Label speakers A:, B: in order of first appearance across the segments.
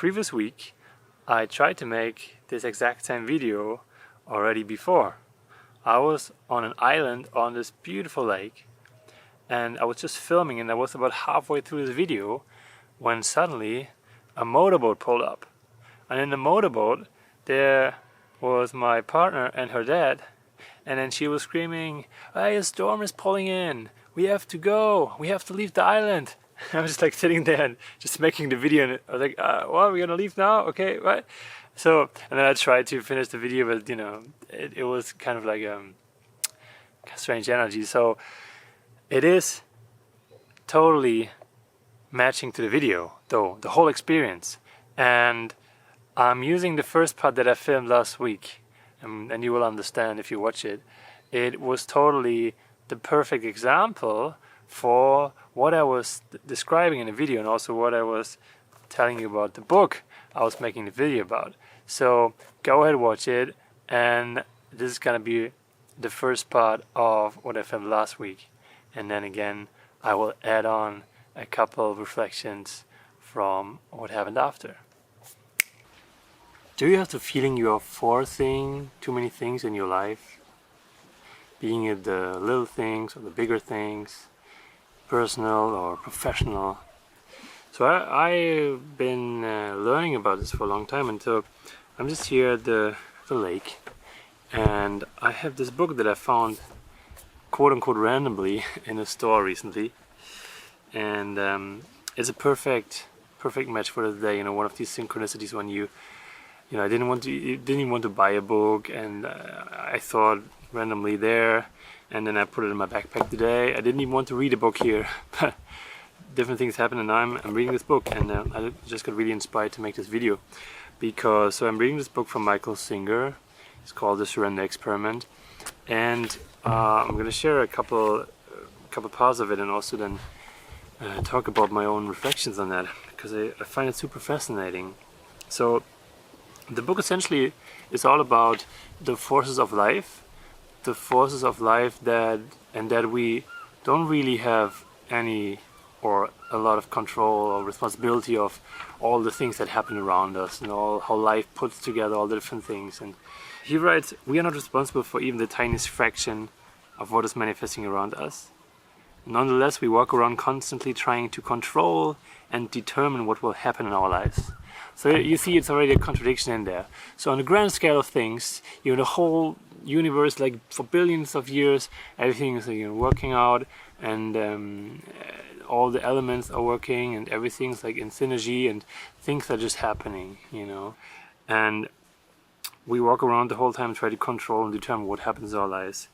A: previous week I tried to make this exact same video already before. I was on an island on this beautiful lake and I was just filming, and I was about halfway through this video when suddenly a motorboat pulled up. And in the motorboat there was my partner and her dad, and then she was screaming, "Hey, a storm is pulling in, we have to go, we have to leave the island." I was just like sitting there and just making the video, and I was like, well, we're gonna leave now? Okay, right? So, and then I tried to finish the video, but you know, it was kind of like strange energy. So it is totally matching to the video, though, the whole experience. And I'm using the first part that I filmed last week, and you will understand if you watch it. It was totally the perfect example for what I was describing in the video, and also what I was telling you about the book I was making the video about. So go ahead, watch it, and this is gonna be the first part of what I filmed last week, and then again I will add on a couple of reflections from what happened after. Do you have the feeling you are forcing too many things in your life? Being it the little things or the bigger things, personal or professional. So I've been learning about this for a long time, and so I'm just here at the lake, and I have this book that I found quote-unquote randomly in a store recently, and it's a perfect match for the day. You know, one of these synchronicities when you know, I didn't even want to buy a book, and I thought randomly there, and then I put it in my backpack today. I didn't even want to read a book here, but different things happen, and now I'm reading this book, and I just got really inspired to make this video, because I'm reading this book from Michael Singer. It's called The Surrender Experiment, and I'm going to share a couple parts of it, and also then talk about my own reflections on that, because I find it super fascinating. So the book essentially is all about the forces of life that we don't really have any or a lot of control or responsibility of all the things that happen around us, and all how life puts together all the different things. And he writes, we are not responsible for even the tiniest fraction of what is manifesting around us. Nonetheless, we walk around constantly trying to control and determine what will happen in our lives. So you see, it's already a contradiction in there. So on the grand scale of things, you know, the whole universe, like for billions of years, everything is, you know, working out, and all the elements are working, and everything's like in synergy, and things are just happening, you know. And we walk around the whole time, try to control and determine what happens in our lives.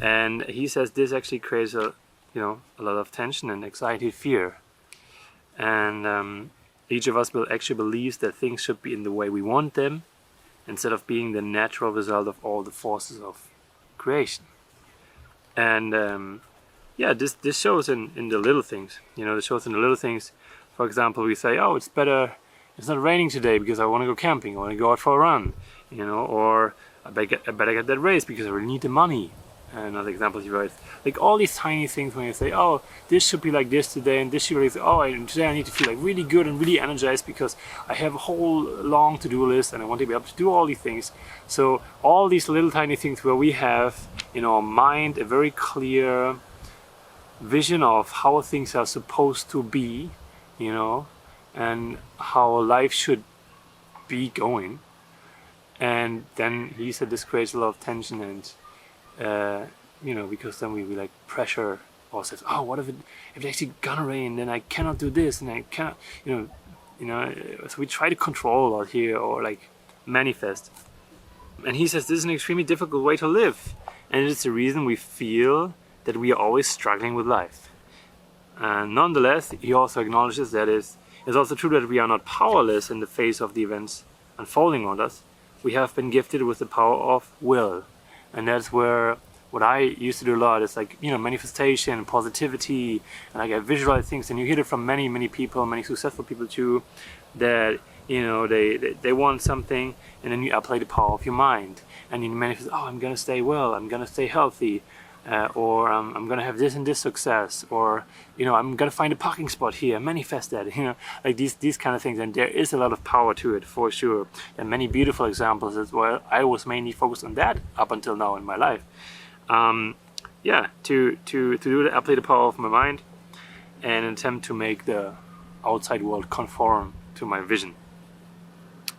A: And he says this actually creates a lot of tension and anxiety, fear. And each of us will actually believe that things should be in the way we want them, instead of being the natural result of all the forces of creation. And yeah, this shows in the little things. You know, it shows in the little things. For example, we say, oh, it's not raining today because I want to go camping, I want to go out for a run, you know, or I better get that raise because I really need the money. Another example he writes, like all these tiny things when you say, oh, this should be like this today, and this should be like, oh, today I need to feel like really good and really energized because I have a whole long to-do list and I want to be able to do all these things. So all these little tiny things where we have in our mind a very clear vision of how things are supposed to be, you know, and how life should be going. And then he said this creates a lot of tension, and you know, because then we like pressure ourselves. Oh, what if it's actually gonna rain? Then I cannot do this, and I cannot, you know. So we try to control a lot here, or like manifest. And he says this is an extremely difficult way to live, and it's the reason we feel that we are always struggling with life. And nonetheless, he also acknowledges that it's also true that we are not powerless in the face of the events unfolding on us. We have been gifted with the power of will. And that's where what I used to do a lot is like, you know, manifestation, positivity, and like I visualize things, and you hear it from many people, many successful people too, that, you know, they want something, and then you apply the power of your mind, and you manifest, oh, I'm gonna stay well, I'm gonna stay healthy, or I'm gonna have this and this success, or I'm gonna find a parking spot here, manifest that, like these kind of things. And there is a lot of power to it for sure, and many beautiful examples as well. I was mainly focused on that up until now in my life. Yeah, to do that, I play the power of my mind and attempt to make the outside world conform to my vision.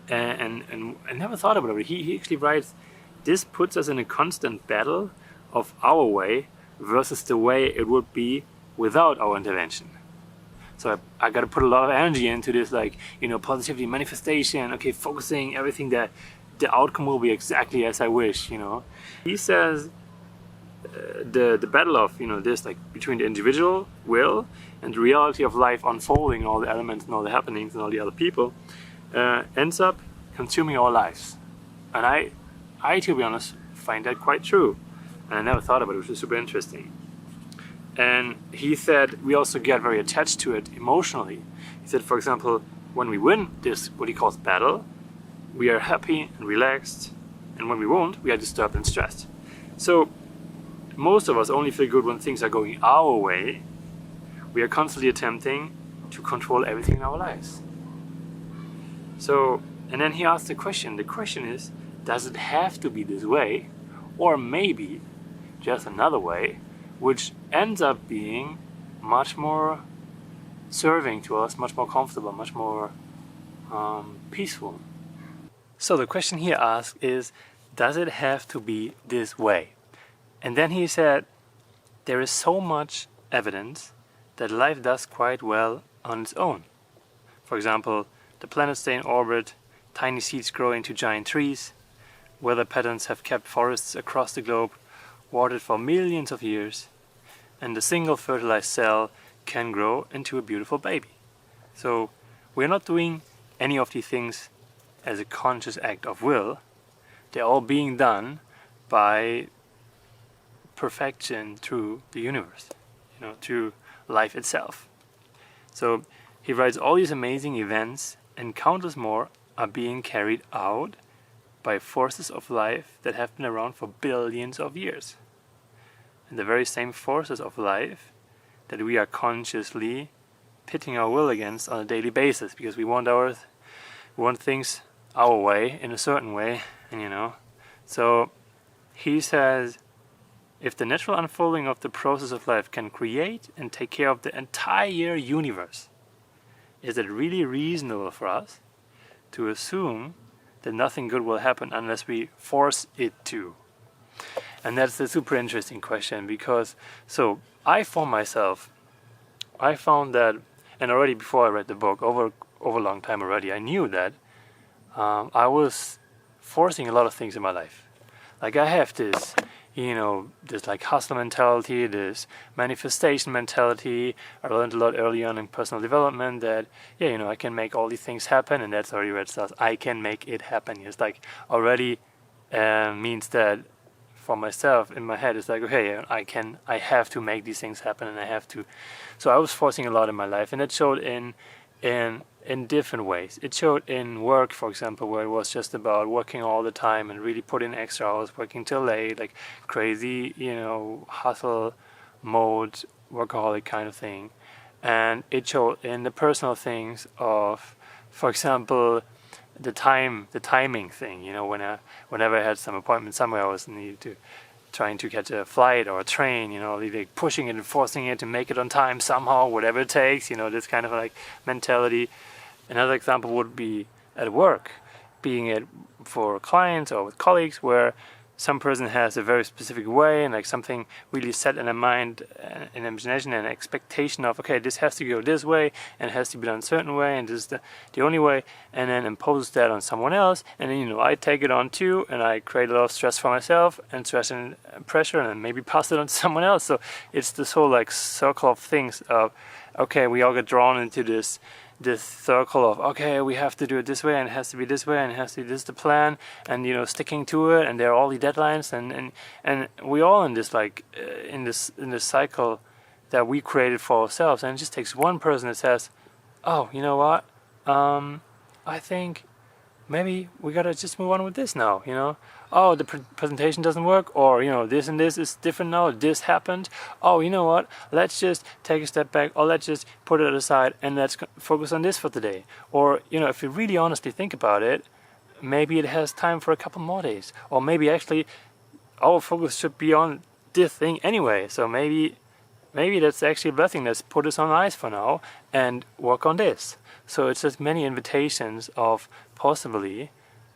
A: And I never thought about it. He actually writes, this puts us in a constant battle of our way versus the way it would be without our intervention. So I got to put a lot of energy into this, like, positivity, manifestation, okay, focusing everything that the outcome will be exactly as I wish, He says the battle of, this, like, between the individual will and the reality of life unfolding, all the elements and all the happenings and all the other people, ends up consuming our lives. And I, to be honest, find that quite true. And I never thought about it, which is super interesting. And he said we also get very attached to it emotionally. He said, for example, when we win this, what he calls battle, we are happy and relaxed. And when we won't, we are disturbed and stressed. So most of us only feel good when things are going our way. We are constantly attempting to control everything in our lives. So, and then he asked the question is, does it have to be this way? Or maybe just another way, which ends up being much more serving to us, much more comfortable, much more peaceful. So the question he asked is, does it have to be this way? And then he said, there is so much evidence that life does quite well on its own. For example, the planets stay in orbit, tiny seeds grow into giant trees, weather patterns have kept forests across the globe watered for millions of years, and a single fertilized cell can grow into a beautiful baby. So we're not doing any of these things as a conscious act of will. They're all being done by perfection through the universe, through life itself. So he writes, all these amazing events and countless more are being carried out by forces of life that have been around for billions of years. And the very same forces of life that we are consciously pitting our will against on a daily basis, because we want things our way, in a certain way, and So he says, if the natural unfolding of the process of life can create and take care of the entire universe, is it really reasonable for us to assume that nothing good will happen unless we force it to? And that's a super interesting question, because I found that, and already before I read the book, over a long time already, I knew that I was forcing a lot of things in my life. Like I have this, this like hustle mentality, this manifestation mentality. I learned a lot early on in personal development that, I can make all these things happen, and that's already where it starts. I can make it happen. It's like already means that for myself in my head, it's like, okay, I have to make these things happen, and I have to. So I was forcing a lot in my life, and it showed in different ways. It showed in work, for example, where it was just about working all the time and really put in extra hours, working till late, like crazy, hustle mode, workaholic kind of thing. And it showed in the personal things of, for example, the timing thing. Whenever I had some appointment somewhere, I was trying to catch a flight or a train, like pushing it and forcing it to make it on time somehow, whatever it takes, this kind of like mentality. Another example would be at work, being it for clients or with colleagues, where some person has a very specific way and like something really set in their mind, in imagination and expectation of, okay, this has to go this way and it has to be done a certain way and this is the only way, and then imposes that on someone else, and then I take it on too, and I create a lot of stress for myself and stress and pressure, and maybe pass it on to someone else. So it's this whole like circle of things of, okay, we all get drawn into this circle of, okay, we have to do it this way, and it has to be this way, and it has to be this the plan, and sticking to it, and there are all the deadlines, and we all in this like in this cycle that we created for ourselves. And it just takes one person that says, oh, you know what, I think maybe we gotta just move on with this now, you know. Oh, the presentation doesn't work, or, you know, this and this is different now, this happened. Oh, you know what, let's just take a step back, or let's just put it aside and let's focus on this for today. Or, you know, if you really honestly think about it, maybe it has time for a couple more days, or maybe actually our focus should be on this thing anyway. So maybe that's actually a blessing. Let's put this on ice for now and work on this. So it's just many invitations of possibly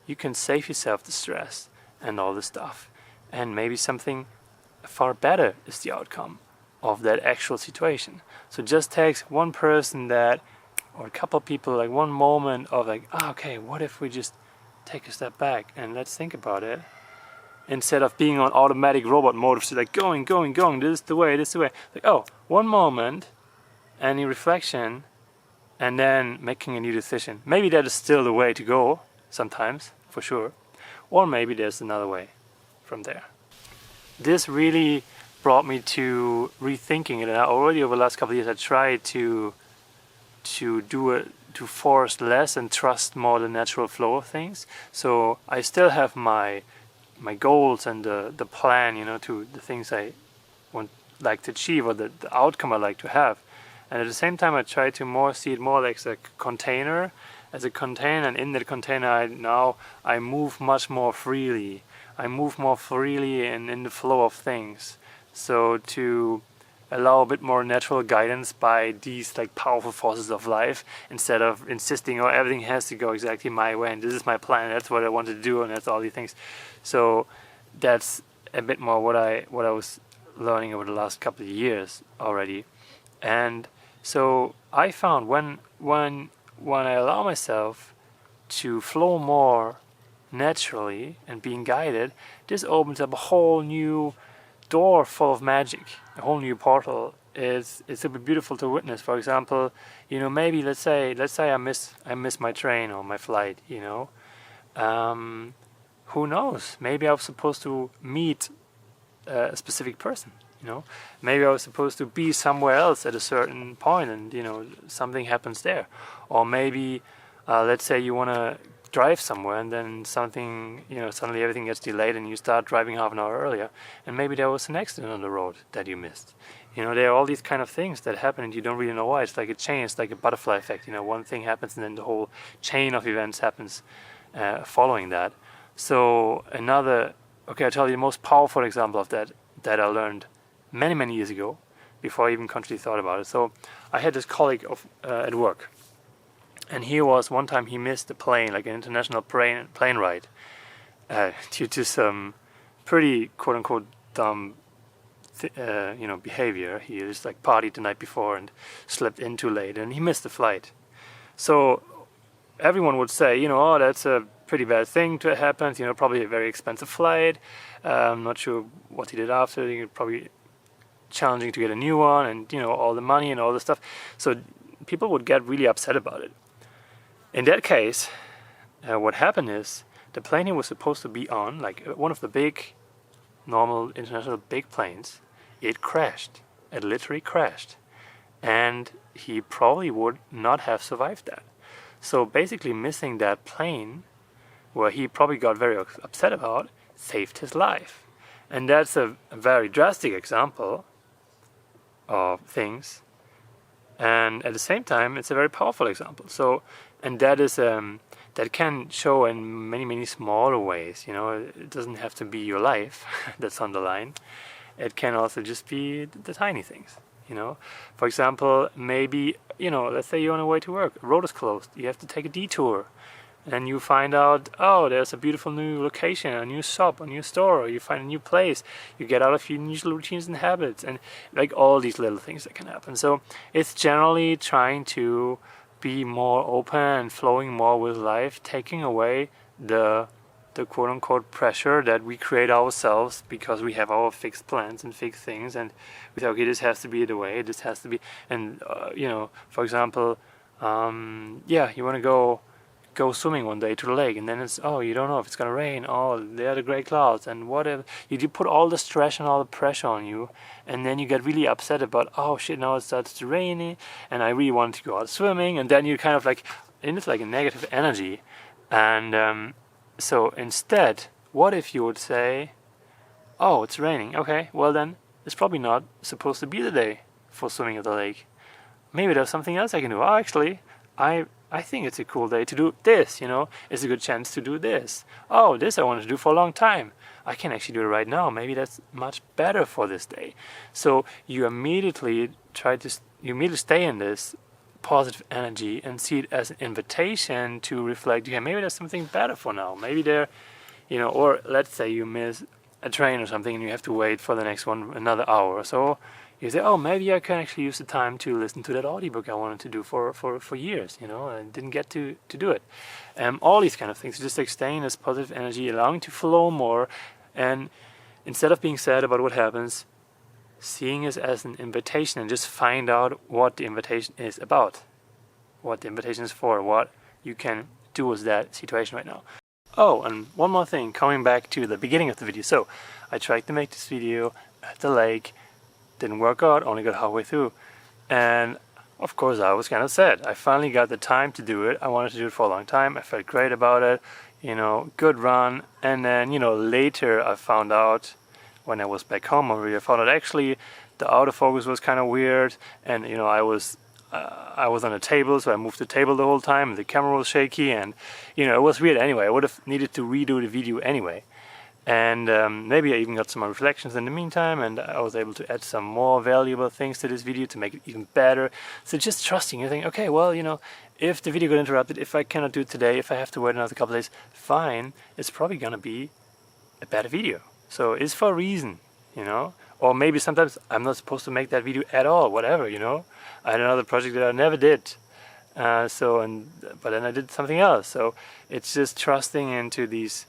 A: you can save yourself the stress and all the stuff, and maybe something far better is the outcome of that actual situation. So it just takes one person that, or a couple of people, like one moment of like, oh, okay, what if we just take a step back and let's think about it, instead of being on automatic robot mode, so like going, this is the way, like, oh, one moment, any reflection, and then making a new decision. Maybe that is still the way to go sometimes, for sure, or maybe there's another way from there. This really brought me to rethinking it, and already over the last couple of years I tried to do it, to force less and trust more the natural flow of things. So I still have my goals and the plan, you know, to the things I like to achieve, or the outcome I like to have. And at the same time I try to see it more like a container, and in that container I move much more freely. I move more freely in the flow of things. So to allow a bit more natural guidance by these like powerful forces of life, instead of insisting, oh, everything has to go exactly my way and this is my plan, that's what I want to do, and that's all these things. So that's a bit more what I was learning over the last couple of years already. And so I found when I allow myself to flow more naturally and being guided, this opens up a whole new door full of magic, a whole new portal. It's super beautiful to witness. For example, you know, maybe let's say I miss my train or my flight, you know. Who knows? Maybe I was supposed to meet a specific person, you know. Maybe I was supposed to be somewhere else at a certain point, and, you know, something happens there. Or maybe let's say you want to drive somewhere and then something, you know, suddenly everything gets delayed and you start driving half an hour earlier, and maybe there was an accident on the road that you missed. You know, there are all these kind of things that happen and you don't really know why. It's like a chain, it's like a butterfly effect. You know, one thing happens and then the whole chain of events happens following that. So I'll tell you the most powerful example of that I learned many years ago, before I even consciously thought about it. So I had this colleague at work, and one time he missed a plane, like an international plane ride, due to some pretty quote-unquote dumb behavior. He just like partied the night before and slept in too late, and he missed the flight. So everyone would say, you know, oh, that's a pretty bad thing to happen, you know, probably a very expensive flight. I'm not sure what he did after. He probably challenging to get a new one, and, you know, all the money and all the stuff. So people would get really upset about it. In that case, what happened is the plane he was supposed to be on, like one of the big, normal international big planes, it crashed. It literally crashed. And he probably would not have survived that. So basically missing that plane, where he probably got very upset about, saved his life. And that's a very drastic example of things. And at the same time, it's a very powerful example. So, and that is that can show in many smaller ways. You know, it doesn't have to be your life that's on the line. It can also just be the tiny things. You know, for example, maybe, you know, let's say you're on the way to work, a road is closed, you have to take a detour, and you find out, oh, there's a beautiful new location, a new shop, a new store, or you find a new place, you get out of your usual routines and habits, and like all these little things that can happen. So it's generally trying to be more open and flowing more with life, taking away the quote-unquote pressure that we create ourselves because we have our fixed plans and fixed things, and we say, okay, this has to be the way, this has to be, and you know, for example, you want to go swimming one day to the lake, and then it's, oh, you don't know if it's gonna rain, oh, there are the gray clouds, and whatever, you do put all the stress and all the pressure on you, and then you get really upset about, oh shit, now it starts to rain, and I really want to go out swimming, and then you kind of like, and it's like a negative energy. And so instead, what if you would say, oh, it's raining, okay, well then it's probably not supposed to be the day for swimming at the lake. Maybe there's something else I can do. Oh, actually, I think it's a cool day to do this, you know, it's a good chance to do this. Oh, this I wanted to do for a long time. I can actually do it right now. Maybe that's much better for this day. So you immediately stay in this positive energy and see it as an invitation to reflect, okay, maybe there's something better for now. Maybe there, you know, or let's say you miss a train or something and you have to wait for the next one another hour. So you say, oh, maybe I can actually use the time to listen to that audiobook I wanted to do for years, you know, and didn't get to do it. All these kind of things, just like staying in this positive energy, allowing to flow more, and instead of being sad about what happens, seeing it as an invitation and just find out what the invitation is about, what the invitation is for, what you can do with that situation right now. Oh, and one more thing, coming back to the beginning of the video. So I tried to make this video at the lake, didn't work out, only got halfway through, and of course I was kind of sad. I finally got the time to do it. I wanted to do it for a long time. I felt great about it, you know, good run. And then, you know, later I found out, when I was back home already, I found out actually the autofocus was kind of weird, and you know, I was on a table, so I moved the table the whole time, and the camera was shaky, and you know, it was weird anyway. I would have needed to redo the video anyway. And maybe I even got some more reflections in the meantime, and I was able to add some more valuable things to this video to make it even better. So just trusting, you think, okay, well, you know, if the video got interrupted, if I cannot do it today, if I have to wait another couple of days, fine, it's probably gonna be a better video. So it's for a reason, you know. Or maybe sometimes I'm not supposed to make that video at all, whatever, you know. I had another project that I never did. But then I did something else. So it's just trusting into these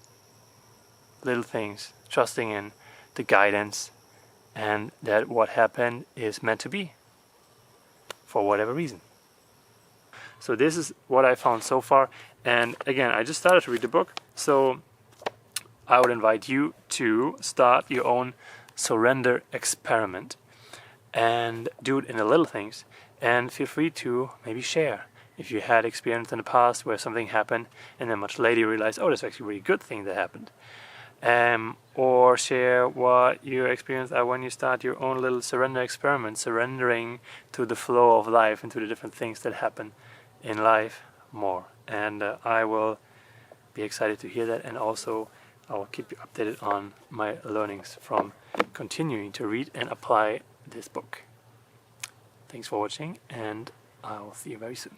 A: little things, trusting in the guidance, and that what happened is meant to be for whatever reason. So this is what I found so far, and again, I just started to read the book, so I would invite you to start your own surrender experiment and do it in the little things, and feel free to maybe share if you had experience in the past where something happened and then much later you realize, oh, that's actually a really good thing that happened. Or share what your experience are when you start your own little surrender experiment, surrendering to the flow of life and to the different things that happen in life more. And I will be excited to hear that, and also I will keep you updated on my learnings from continuing to read and apply this book. Thanks for watching, and I will see you very soon.